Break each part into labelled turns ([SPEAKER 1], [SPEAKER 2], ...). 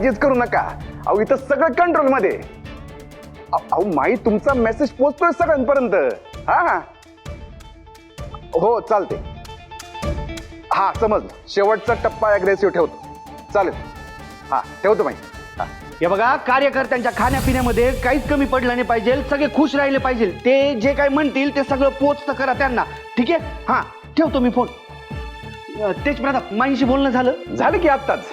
[SPEAKER 1] काळजीच करू नका. अहो इथं सगळं कंट्रोल मध्ये. अहो माई तुमचा मेसेज पोहोचतोय सगळ्यांपर्यंत. हा हो चालते. हा समज शेवटचा टप्पा अग्रेसिव्ह ठेवतो. चालेल. हा ठेवतो माई.
[SPEAKER 2] हे बघा, कार्यकर्त्यांच्या खाण्यापिण्यामध्ये काहीच कमी पडलं नाही पाहिजे. सगळे खुश राहिले पाहिजे. ते जे काही म्हणतील ते सगळं पोचतं करा त्यांना. ठीक आहे. हा ठेवतो मी फोन. तेच प्रताप, माईशी बोलणं झालं
[SPEAKER 1] की आत्ताच.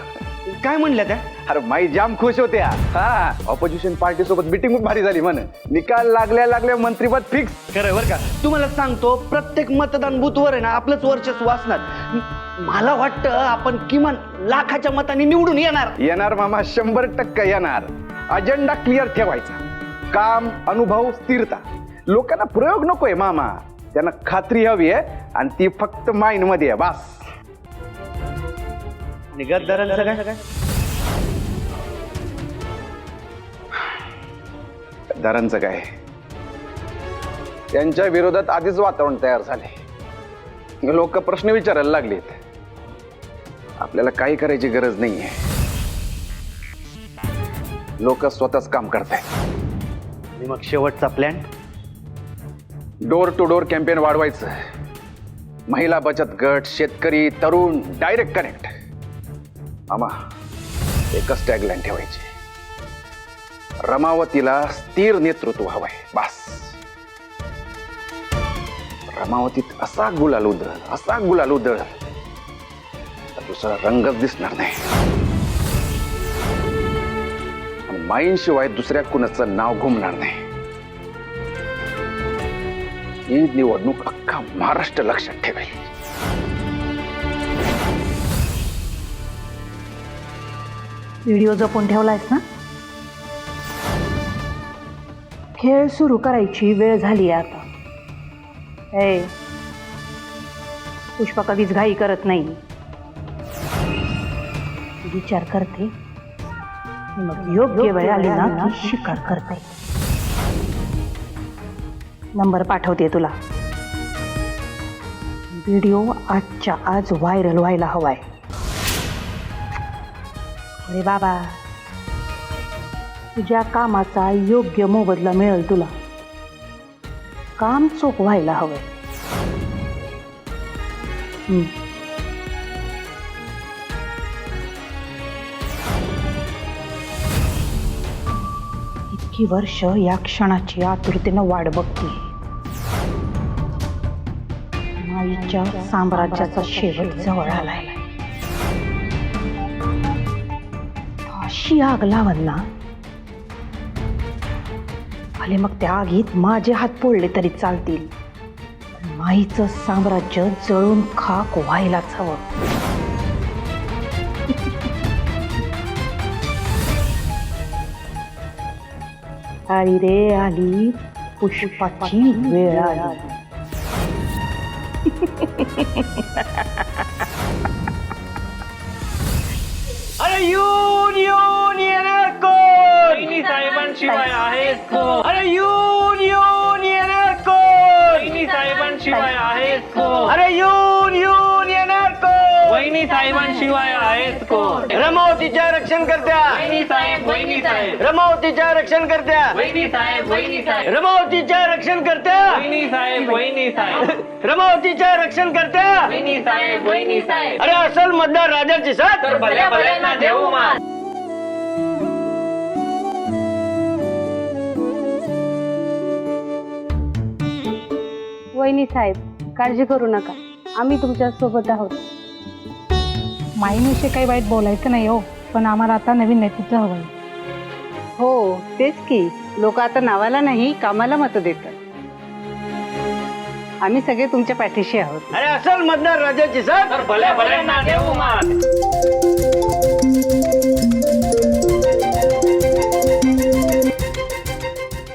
[SPEAKER 2] काय म्हणल्या त्या?
[SPEAKER 1] अरे माई जाम खुश होत्या. हा ऑपोजिशन पार्टी सोबत मिटिंग भारी झाली म्हण. निकाल लागल्या मंत्रीपद फिक्स.
[SPEAKER 2] खरं बरं का. तुम्हाला सांगतो, प्रत्येक मतदान बूथवर आहे ना आपलंच वर्चस्व असणार. मला वाटतं आपण किमान लाखाच्या मतांनी निवडून येणार
[SPEAKER 1] मामा. 100% येणार. अजेंडा क्लिअर ठेवायचा. काम, अनुभव, स्थिरता. लोकांना प्रयोग नकोय मामा. त्यांना खात्री हवी आहे आणि ती फक्त माइंड मध्ये आहे बस.
[SPEAKER 2] गद्दारांचं काय?
[SPEAKER 1] गद्दारांचं काय? त्यांच्या विरोधात आधीच वातावरण तयार झाले. लोक प्रश्न विचारायला लागलेत. आपल्याला काही करायची गरज नाहीये. लोक स्वतःच काम करतायत.
[SPEAKER 2] मग शेवटचा plan?
[SPEAKER 1] Door to door campaign वाढवायचं. महिला बचत गट, शेतकरी, तरुण डायरेक्ट कनेक्ट. मामा एकच टॅगलाईन ठेवायची. रमावतीला स्थिर नेतृत्व हवंय बस. रमावतीत असा गुलाल उधळ दुसरा रंगच दिसणार नाही. माईंशिवाय दुसऱ्या कुणाचं नाव घुमणार नाही. ही निवडणूक अख्खा महाराष्ट्र लक्षात ठेवेल.
[SPEAKER 3] व्हिडिओ जपून ठेवलायस ना? खेळ सुरू करायची वेळ झाली आहे आता. पुष्पा कधीच घाई करत नाही. विचार करते, मग योग्य वेळ आली ना की शिकार करते. नंबर पाठवते तुला. व्हिडिओ आजच्या आज व्हायरल व्हायला हवाय. अरे बाबा, तुझ्या कामाचा योग्य मोबदला मिळेल तुला. काम चोख व्हायला हवंय. इतकी वर्ष या क्षणाची आतुरतेनं वाट बघते. माईच्या साम्राज्याचा शेवट जवळ आलाय. अशी आग लावल ना, भले मग त्या आगीत माझे हात पोळले तरी चालतील. माईचं साम्राज्य जळून खाक व्हायलाच हवं. आली रे आली, पुष्पाची वेळ आली.
[SPEAKER 2] अरे येऊन येणार कोण? वहिनी साहेबांशिवाय आहेस कोण? अरे येऊन येणार कोण? वहिनी साहेबांशिवाय आहेस कोण? अरे येऊन येणार कोण? वहिनी साहेबांशिवाय आहेस कोण? रमावतीच्या रक्षण करत्या. वहिनी साहेब, वहिनी साहेब. रमावतीच्या रक्षण करत्या. वहिनी साहेब, वहिनी साहेब. रमावतीच्या रक्षण करत्या. वहिनी साहेब, वहिनी साहेब. रमावतीच्या रक्षण करत्या. वहिनी साहेब, वहिनी साहेब. अरे असल मतदार राजाची साथ तर भल्या भल्यांना देऊ मान.
[SPEAKER 4] वहिनी साहेब, काळजी करू नका. आम्ही तुमच्या सोबत आहोत.
[SPEAKER 3] माईविषयी काही वाईट बोलायचं नाही हो, पण आम्हाला आता नवीन नेतृत्व हवंय.
[SPEAKER 4] हो तेच की, लोक आता नावाला नाही कामाला मत देतात. आम्ही सगळे तुमच्या पाठीशी आहोत.
[SPEAKER 2] अरे असल मतदार राजाची साथ तर भल्या भल्यांना देऊ मान.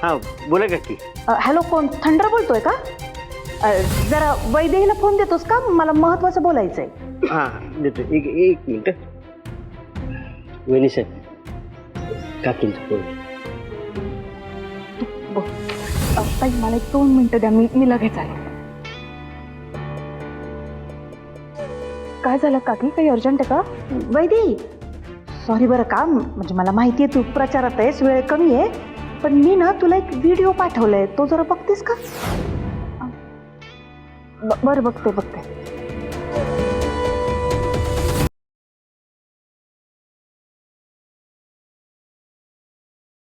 [SPEAKER 2] हा बोला की.
[SPEAKER 3] हॅलो, कोण? थंडर बोलतोय का? जरा वैदेहीला फोन देतोस का? मला महत्वाचं बोलायचंय.
[SPEAKER 2] हा देतो. एक मिनिट. वहिनी साहेब, काकींचा फोन.
[SPEAKER 3] ताई मला 2 मिनिटं द्या, मी लगेच आले. काय झालं काकी? काही अर्जंट आहे का? वैदेही सॉरी बरं का, म्हणजे मला माहिती आहे तू प्रचारात आहेस, वेळ कमी आहे, पण मी ना तुला एक व्हिडिओ पाठवलाय, तो जरा बघतेस का? बरं बघते.